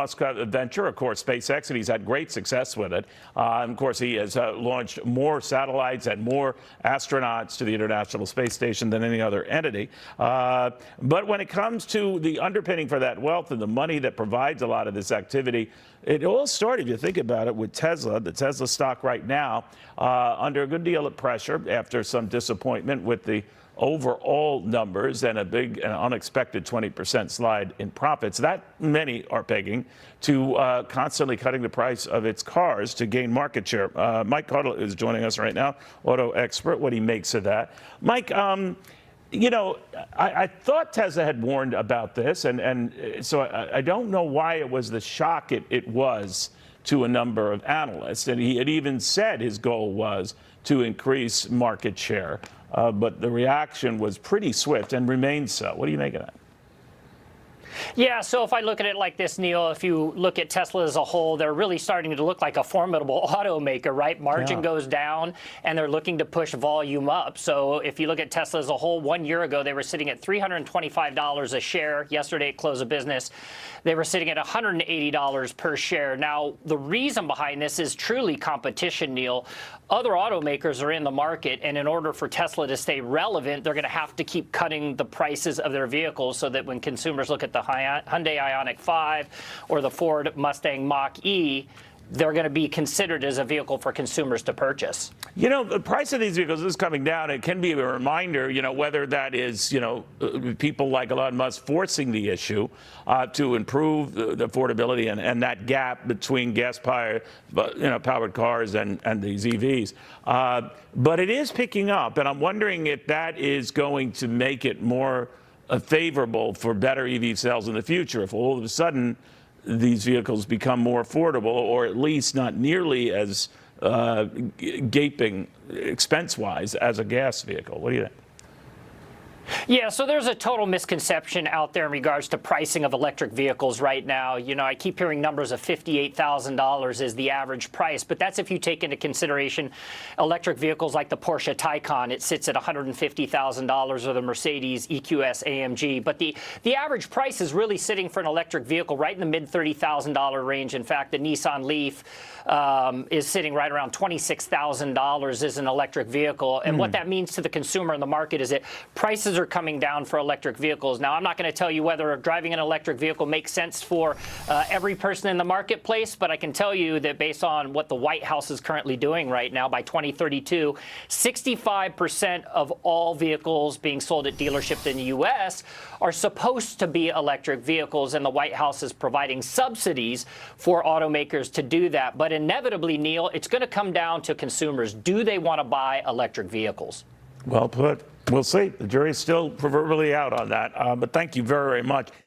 Musk venture, of course, SpaceX, and he's had great success with it. And of course, he has launched more satellites and more astronauts to the International Space Station than any other entity. But when it comes to the underpinning for that wealth and the money that provides a lot of this activity, it all started, if you think about it, with Tesla. The Tesla stock right now under a good deal of pressure after some disappointment with the overall numbers and a big and unexpected 20% slide in profits. That many are pegging to constantly cutting the price of its cars to gain market share. Mike Caudill is joining us right now, auto expert, what he makes of that. Mike, you know, I thought Tesla had warned about this, and so I don't know why it was the shock it was to a number of analysts. And he had even said his goal was to increase market share. But the reaction was pretty swift and remains so. What do you make of that? Yeah, so if I look at it like this, Neil, if you look at Tesla as a whole, they're really starting to look like a formidable automaker, right? Margin goes down, and they're looking to push volume up. So if you look at Tesla as a whole, 1 year ago, they were sitting at $325 a share. Yesterday at close of business, they were sitting at $180 per share. Now, the reason behind this is truly competition, Neil. Other automakers are in the market, and in order for Tesla to stay relevant, they're going to have to keep cutting the prices of their vehicles so that when consumers look at the Hyundai Ioniq 5 or the Ford Mustang Mach-E, they're going to be considered as a vehicle for consumers to purchase. You know, the price of these vehicles is coming down. It can be a reminder, you know, whether that is, you know, people like Elon Musk forcing the issue to improve the affordability and that gap between gas-powered, powered cars and these EVs. But it is picking up, and I'm wondering if that is going to make it more favorable for better EV sales in the future. If all of a sudden these vehicles become more affordable, or at least not nearly as gaping expense-wise as a gas vehicle. What do you think? Yeah, so there's a total misconception out there in regards to pricing of electric vehicles right now. You know, I keep hearing numbers of $58,000 is the average price, but that's if you take into consideration electric vehicles like the Porsche Taycan. It sits at $150,000, or the Mercedes EQS AMG. But the average price is really sitting for an electric vehicle right in the mid-$30,000 range. In fact, the Nissan Leaf is sitting right around $26,000 as an electric vehicle. And what that means to the consumer in the market is that prices are coming down for electric vehicles. Now, I'm not going to tell you whether driving an electric vehicle makes sense for every person in the marketplace, but I can tell you that based on what the White House is currently doing right now, by 2032, 65% of all vehicles being sold at dealerships in the U.S. are supposed to be electric vehicles, and the White House is providing subsidies for automakers to do that. But inevitably, Neil, it's going to come down to consumers. Do they want to buy electric vehicles? Well put. We'll see. The jury's still proverbially out on that. But thank you very, very much.